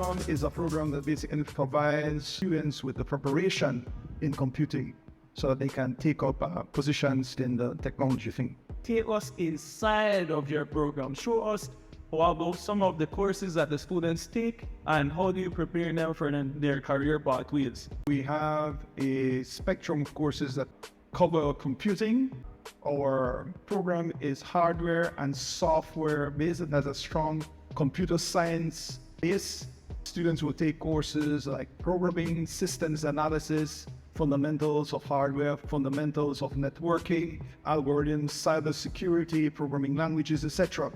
program is a program that basically provides students with the preparation in computing so that they can take up positions in the technology thing. Take us inside of your program. Show us about some of the courses that the students take and how do you prepare them for their career pathways. We have a spectrum of courses that cover computing. Our program is hardware and software based. It has a strong computer science base. Students will take courses like programming, systems analysis, fundamentals of hardware, fundamentals of networking, algorithms, cybersecurity, programming languages, etc.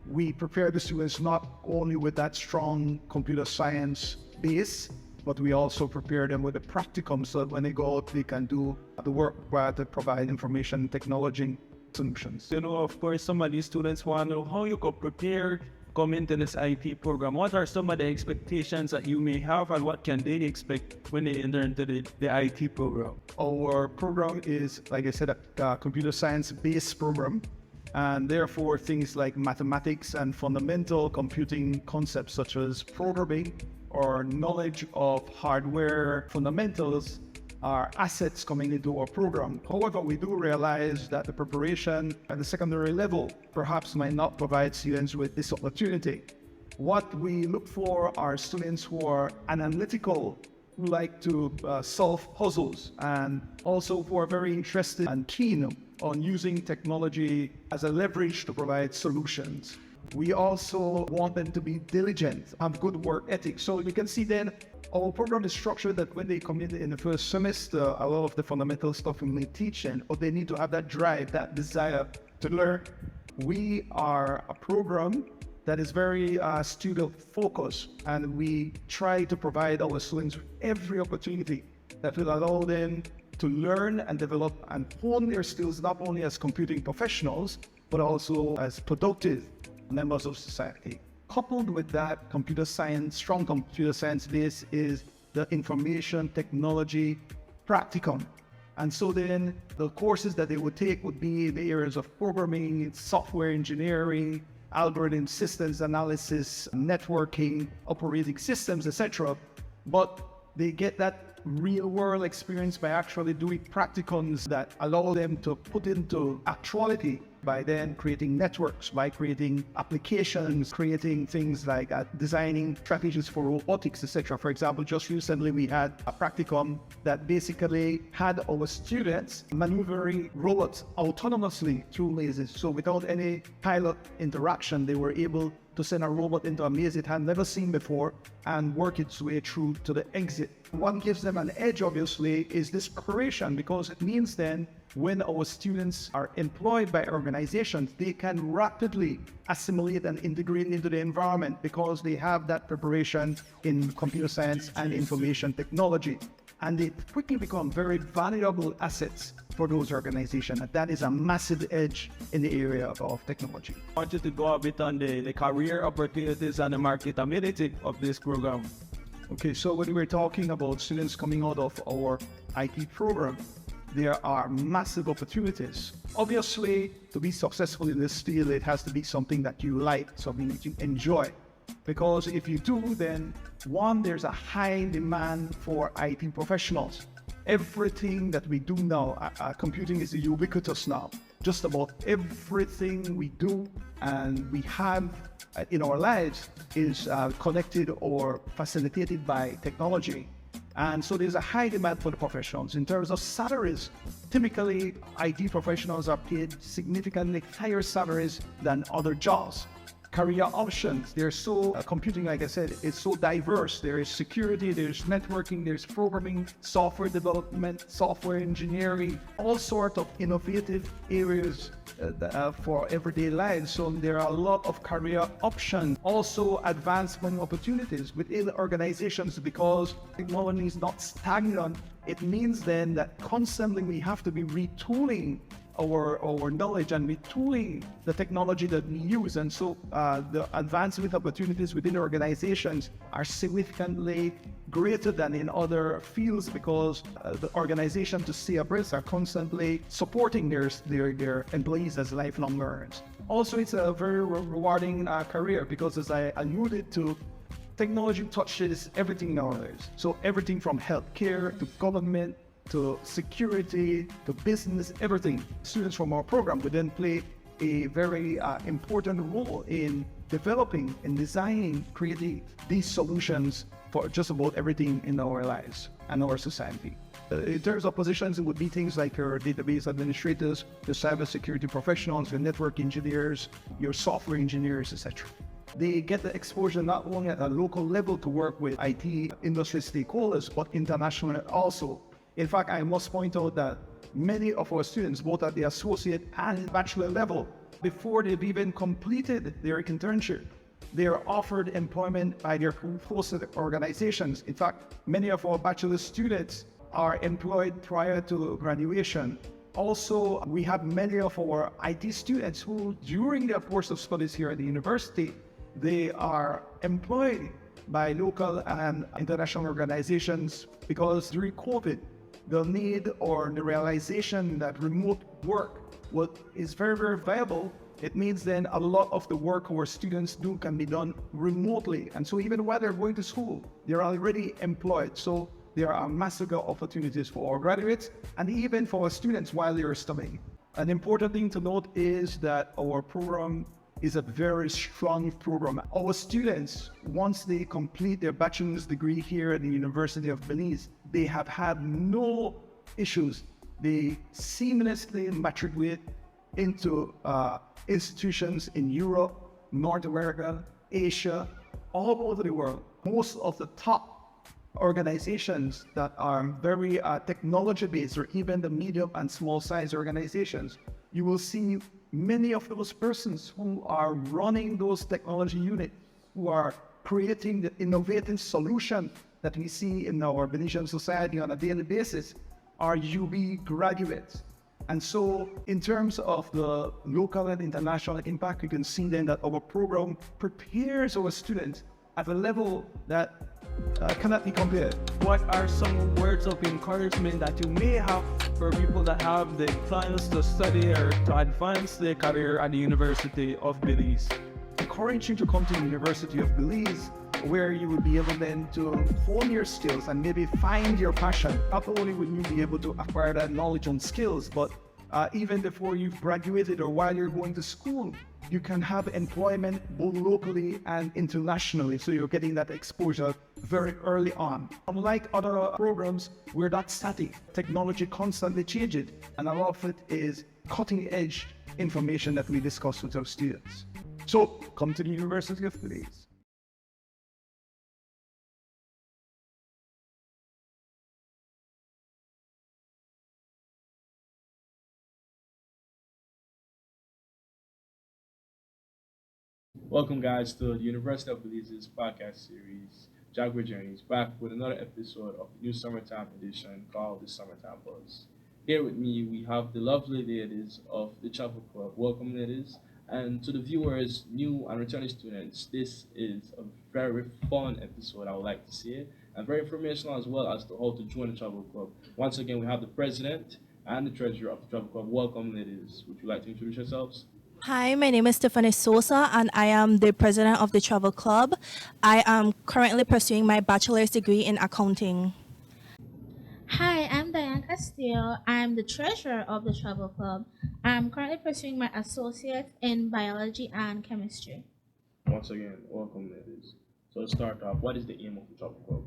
We prepare the students not only with that strong computer science base, but we also prepare them with the practicum so that when they go out, they can do the work required to provide information technology solutions. You know, of course, some of these students want to know how you could prepare come into this IT program. What are some of the expectations that you may have and what can they expect when they enter into the IT program? Our program is, like I said, a computer science based program. And therefore, things like mathematics and fundamental computing concepts such as programming or knowledge of hardware fundamentals are assets coming into our program. However, we do realize that the preparation at the secondary level perhaps might not provide students with this opportunity. What we look for are students who are analytical, who like to solve puzzles, and also who are very interested and keen on using technology as a leverage to provide solutions. We also want them to be diligent, have good work ethics. So we can see then our program is structured that when they come in the first semester, a lot of the fundamental stuff we may teach them, but they need to have that drive, that desire to learn. We are a program that is very student focused, and we try to provide our students with every opportunity that will allow them to learn and develop and hone their skills not only as computing professionals, but also as productive members of society. Coupled with that computer science, strong computer science base is the information technology practicum. And so then the courses that they would take would be in the areas of programming, software engineering, algorithm systems analysis, networking, operating systems, etc. But they get that real world experience by actually doing practicums that allow them to put into actuality by then creating networks, by creating applications, creating things like designing strategies for robotics, etc. For example, just recently we had a practicum that basically had our students maneuvering robots autonomously through mazes. So without any pilot interaction, they were able to send a robot into a maze it had never seen before and work its way through to the exit. What gives them an edge, obviously, is this preparation, because it means then when our students are employed by organizations, they can rapidly assimilate and integrate into the environment because they have that preparation in computer science and information technology. And they quickly become very valuable assets for those organizations. And that is a massive edge in the area of technology. I wanted to go a bit on the career opportunities and the marketability of this program. Okay, so when we're talking about students coming out of our IT program, there are massive opportunities. Obviously, to be successful in this field, it has to be something that you like, something that you enjoy. Because if you do, then one, there's a high demand for IT professionals. Everything that we do now, computing is ubiquitous now. Just about everything we do and we have in our lives is connected or facilitated by technology. And so there's a high demand for the professionals. In terms of salaries, typically IT professionals are paid significantly higher salaries than other jobs. Career options, they're so, computing, like I said, is so diverse. There is security, there's networking, there's programming, software development, software engineering, all sorts of innovative areas for everyday life. So there are a lot of career options. Also advancement opportunities within organizations, because technology is not stagnant. It means then that constantly we have to be retooling our knowledge and retooling the technology that we use. And so the advancement opportunities within organizations are significantly greater than in other fields, because the organization, to stay abreast, are constantly supporting their employees as lifelong learners. Also, it's a very rewarding career, because as I alluded to, Technology touches everything nowadays. So everything from healthcare to government to security to business, everything. Students from our program would then play a very important role in developing and designing, creating these solutions for just about everything in our lives and our society. In terms of positions, it would be things like your database administrators, the cybersecurity professionals, your network engineers, your software engineers, etc. They get the exposure not only at a local level to work with IT industry stakeholders, but internationally also. In fact, I must point out that many of our students, both at the associate and bachelor level, before they've even completed their internship, they are offered employment by their hosted organizations. In fact, many of our bachelor students are employed prior to graduation. Also, we have many of our IT students who, during their course of studies here at the university, they are employed by local and international organizations because during COVID, the need or the realization that remote work is very, very viable. It means then a lot of the work our students do can be done remotely. And so even while they're going to school, they're already employed. So there are massive opportunities for our graduates and even for our students while they're studying. An important thing to note is that our program is a very strong program. Our students, once they complete their bachelor's degree here at the University of Belize, they have had no issues. They seamlessly matriculate into institutions in Europe, North America, Asia, all over the world. Most of the top organizations that are very technology-based, or even the medium and small size organizations, you will see many of those persons who are running those technology units, who are creating the innovative solution that we see in our Belizean society on a daily basis, are UB graduates. And so in terms of the local and international impact, you can see then that our program prepares our students at a level that cannot be compared. What are some words of encouragement that you may have for people that have the plans to study or to advance their career at the University of Belize? Encourage you to come to the University of Belize, where you will be able then to hone your skills and maybe find your passion. Not only will you be able to acquire that knowledge and skills, but even before you've graduated or while you're going to school, you can have employment both locally and internationally. So you're getting that exposure very early on. Unlike other programs, we're not static. Technology constantly changes, and a lot of it is cutting edge information that we discuss with our students. So come to the University of Belize. Welcome, guys, to the University of Belize's podcast series, Jaguar Journeys, back with another episode of the new summertime edition called the Summertime Buzz. Here with me, we have the lovely ladies of the Travel Club. Welcome, ladies. And to the viewers, new and returning students, this is a very fun episode, I would like to say it, and very informational as well as to how to join the Travel Club. Once again, we have the president and the treasurer of the Travel Club. Welcome, ladies. Would you like to introduce yourselves? Hi, my name is Tiffany Sosa, and I am the president of the Travel Club. I am currently pursuing my bachelor's degree in accounting. Hi, I'm Dyanne Castillo. I'm the treasurer of the Travel Club. I'm currently pursuing my associate in biology and chemistry. Once again, welcome, ladies. So to start off, what is the aim of the Travel Club?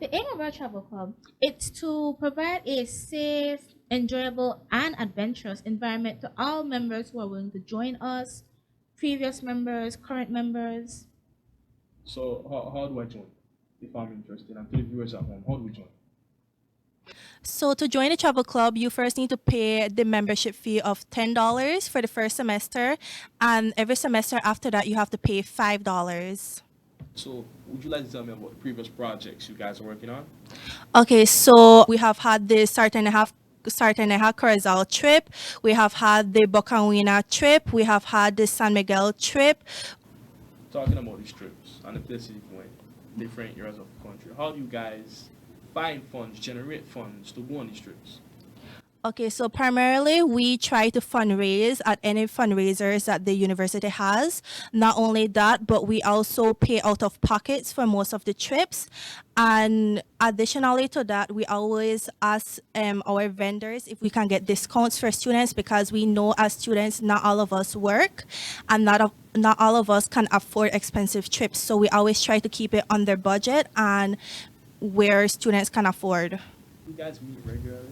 The aim of our Travel Club is to provide a safe, enjoyable, and adventurous environment to all members who are willing to join us, previous members, current members. So how do I join? If I'm interested, and to the viewers at home, how do we join? So to join the Travel Club, you first need to pay the membership fee of $10 for the first semester, and every semester after that, you have to pay $5. So would you like to tell me about the previous projects you guys are working on? Okay, so we have had the Sarteneja Corozal trip, we have had the Bocawina trip, we have had the San Miguel trip. Talking about these trips and the places you've went, different areas of the country, how do you guys find funds, generate funds to go on these trips? Okay, so primarily we try to fundraise at any fundraisers that the university has. Not only that, but we also pay out of pockets for most of the trips. And additionally to that, we always ask our vendors if we can get discounts for students because we know as students, not all of us work and not all of us can afford expensive trips. So we always try to keep it under budget and where students can afford. You guys meet regularly?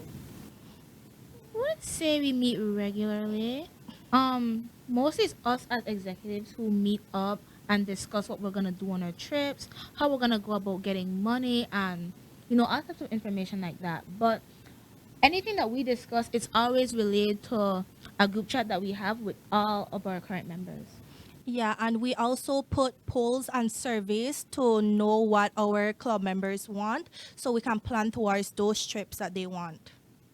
Would say we meet regularly. Mostly it's us as executives who meet up and discuss what we're gonna do on our trips, how we're gonna go about getting money, and all types of information like that. But anything that we discuss, it's always related to a group chat that we have with all of our current members. Yeah, and we also put polls and surveys to know what our club members want so we can plan towards those trips that they want.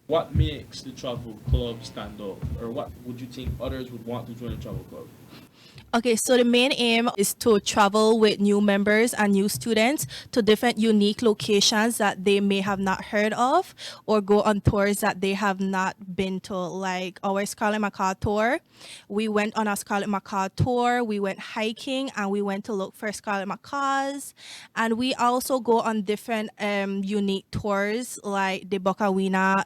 What makes the travel club stand out, or what would you think others would want to join a travel club? Okay, so the main aim is to travel with new members and new students to different unique locations that they may have not heard of or go on tours that they have not been to, like our Scarlet Macaw tour. We went on a Scarlet Macaw tour, we went hiking, and we went to look for Scarlet Macaws. And we also go on different unique tours like the Bocawina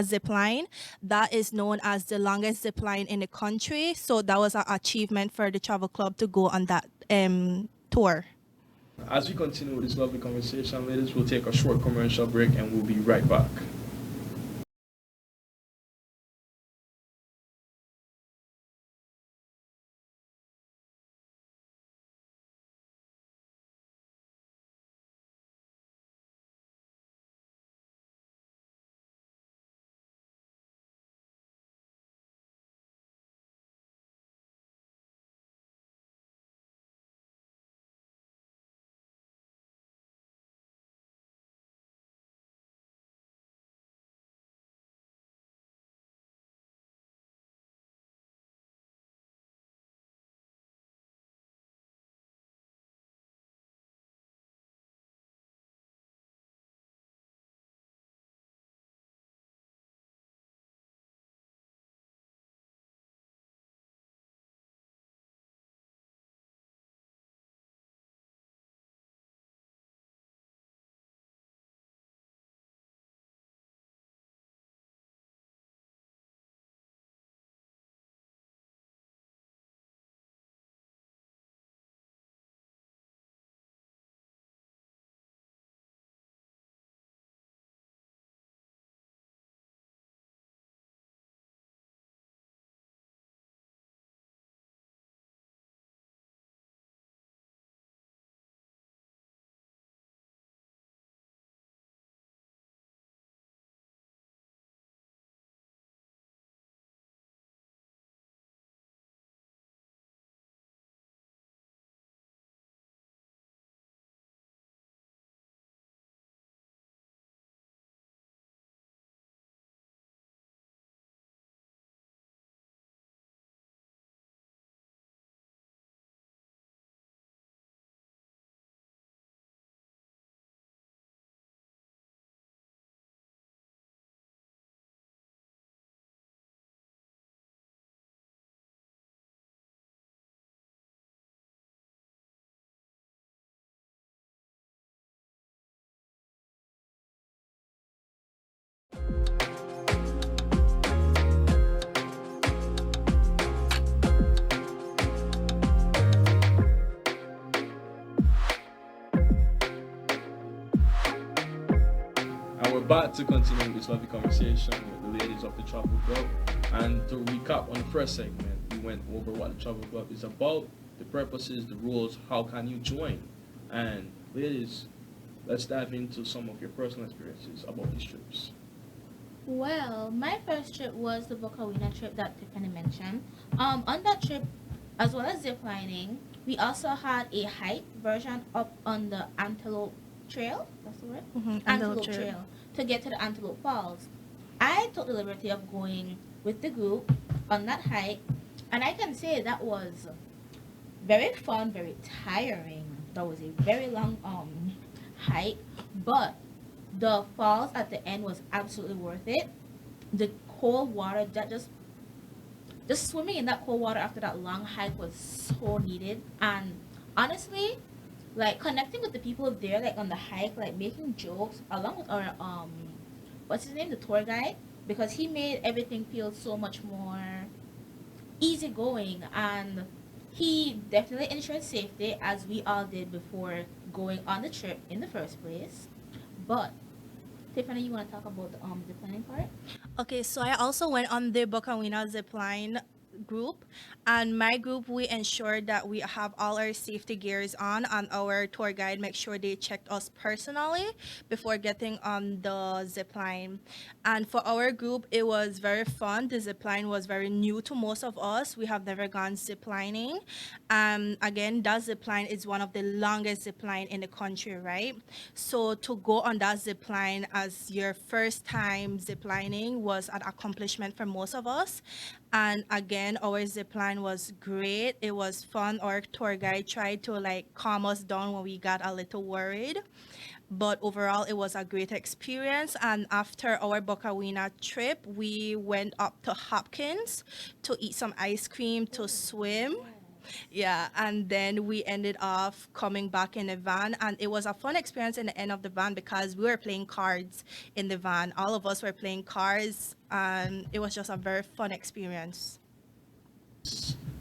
zip line. That is known as the longest zip line in the country. So that was an achievement for the travel club to go on that tour. As we continue with this lovely conversation, ladies, we'll take a short commercial break and we'll be right back. And we're about to continue this lovely conversation with the ladies of the Travel Club. And to recap on the first segment, we went over what the Travel Club is about, the purposes, the rules, how can you join. And ladies, let's dive into some of your personal experiences about these trips. Well, my first trip was the Bocawina trip that Tiffany mentioned. On that trip, as well as ziplining, we also had a hike version up on the Antelope Trail. That's the word. Antelope Trail to get to the Antelope Falls. I took the liberty of going with the group on that hike, and I can say that was very fun, very tiring. That was a very long hike, but The falls at the end was absolutely worth it. The cold water that just swimming in that cold water after that long hike was so needed. And honestly, like connecting with the people there, like on the hike, like making jokes along with our what's his name, the tour guide, because he made everything feel so much more easygoing, and he definitely ensured safety as we all did before going on the trip in the first place. But Tiffany, you want to talk about the planning part? Okay, so I also went on the Bocawina zipline group, and my group, we ensured that we have all our safety gears on, and our tour guide make sure they checked us personally before getting on the zipline. And for our group, it was very fun. The zipline was very new to most of us. We have never gone ziplining. Again, that zipline is one of the longest zipline in the country, right? So to go on that zipline as your first time ziplining was an accomplishment for most of us. And again, our zipline was great. It was fun. Our tour guide tried to like calm us down when we got a little worried. But overall, it was a great experience. And after our Bocawina trip, we went up to Hopkins to eat some ice cream, to swim. Yeah, and then we ended off coming back in a van, and it was a fun experience in the end of the van because we were playing cards in the van. All of us were playing cards, and it was just a very fun experience.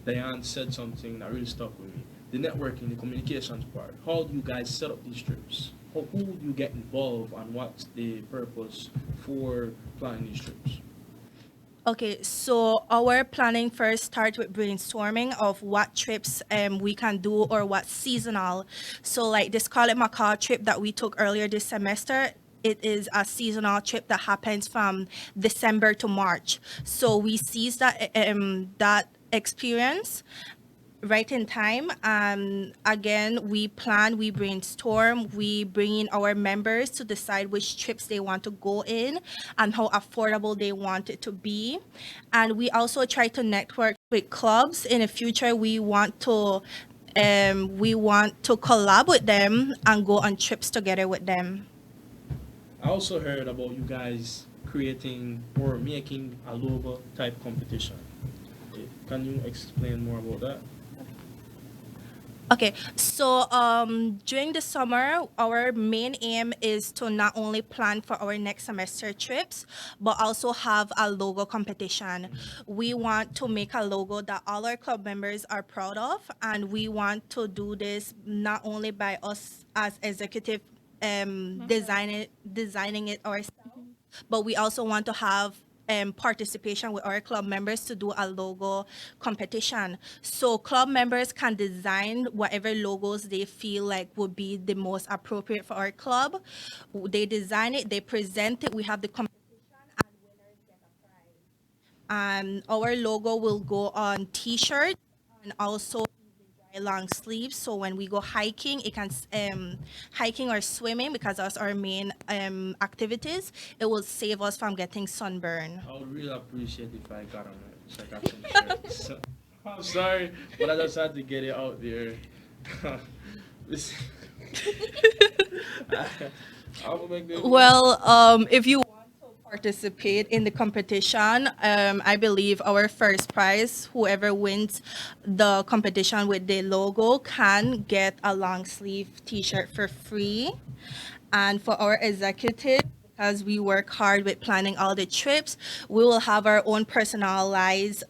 Dyanne said something that really stuck with me. The networking, the communications part. How do you guys set up these trips? Who do you get involved, and what's the purpose for planning these trips? Okay, so our planning first starts with brainstorming of what trips we can do or what seasonal. So like the Scarlet Macaw trip that we took earlier this semester, it is a seasonal trip that happens from December to March. So we seize that experience right in time. Again, we plan, we brainstorm, we bring in our members to decide which trips they want to go in and how affordable they want it to be. And we also try to network with clubs. In the future, we want to collab with them and go on trips together with them. I also heard about you guys creating or making a logo type competition. Can you explain more about that? Okay, so during the summer, our main aim is to not only plan for our next semester trips, but also have a logo competition. We want to make a logo that all our club members are proud of, and we want to do this not only by us as executive designing it ourselves, but we also want to have participation with our club members to do a logo competition. So club members can design whatever logos they feel like would be the most appropriate for our club. They design it, they present it, we have the competition, and winners get a prize. Our logo will go on t-shirt and also dry long sleeves. So when we go hiking, it can hiking or swimming, because that's our main activities. It will save us from getting sunburn. I would really appreciate if I got on it, so I got some shirts. So, I'm sorry, but I just had to get it out there. This- I will make this. Well, if you want to participate in the competition, I believe our first prize, whoever wins the competition with the logo, can get a long sleeve T-shirt for free. And for our executive, because we work hard with planning all the trips, we will have our own personalized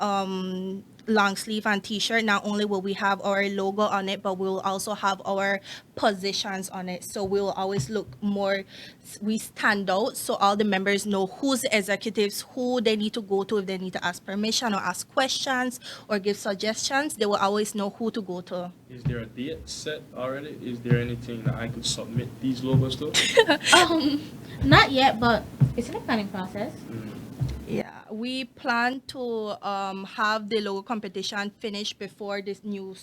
long sleeve and t-shirt. Not only will we have our logo on it, but we will also have our positions on it. So we will always look more, we stand out, so all the members know who's the executives, who they need to go to if they need to ask permission or ask questions or give suggestions. They will always know who to go to. Is there a date set already? Is there anything that I could submit these logos to? Not yet, but it's in the planning process. Yeah, we plan to have the logo competition finished before this new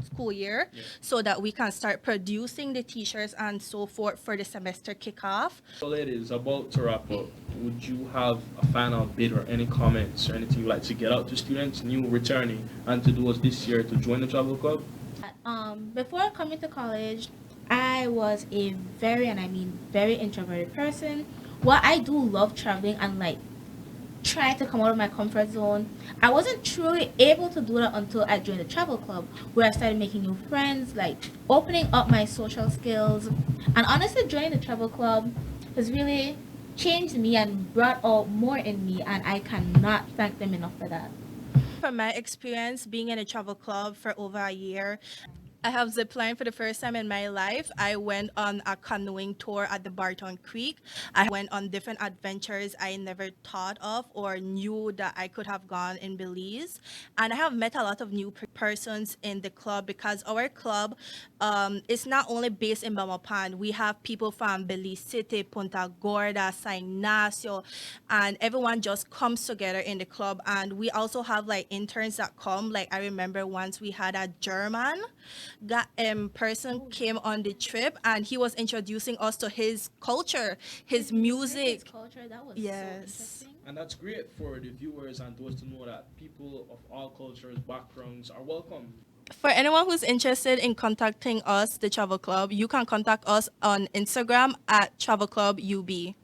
school year, so that we can start producing the t-shirts and so forth for the semester kickoff. So ladies, about to wrap up, would you have a final bid or any comments or anything you'd like to get out to students, new, returning, and to those this year to join the travel club? Before coming to college, I was a very, and I mean very introverted person. While I do love traveling and like trying to come out of my comfort zone, I wasn't truly able to do that until I joined the travel club, where I started making new friends, like opening up my social skills. And honestly, joining the travel club has really changed me and brought out more in me, and I cannot thank them enough for that. From my experience being in a travel club for over a year, I have ziplined for the first time in my life. I went on a canoeing tour at the Barton Creek. I went on different adventures I never thought of or knew that I could have gone in Belize. And I have met a lot of new persons in the club because our club is not only based in Bamapan. We have people from Belize City, Punta Gorda, San Ignacio, and everyone just comes together in the club. And we also have like interns that come. Like I remember once we had a German person came on the trip and he was introducing us to his culture, his music. Culture, that was Yes. so interesting. And that's great for the viewers and those to know that people of all cultures, backgrounds are welcome. For anyone who's interested in contacting us, the Travel Club, you can contact us on Instagram at Travel Club UB.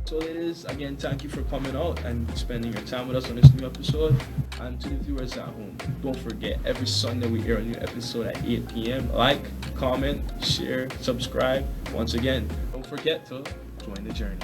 So ladies, again, thank you for coming out and spending your time with us on this new episode. And to the viewers at home, don't forget, every Sunday we air a new episode at 8 p.m. Like, comment, share, subscribe. Once again, don't forget to join the journey.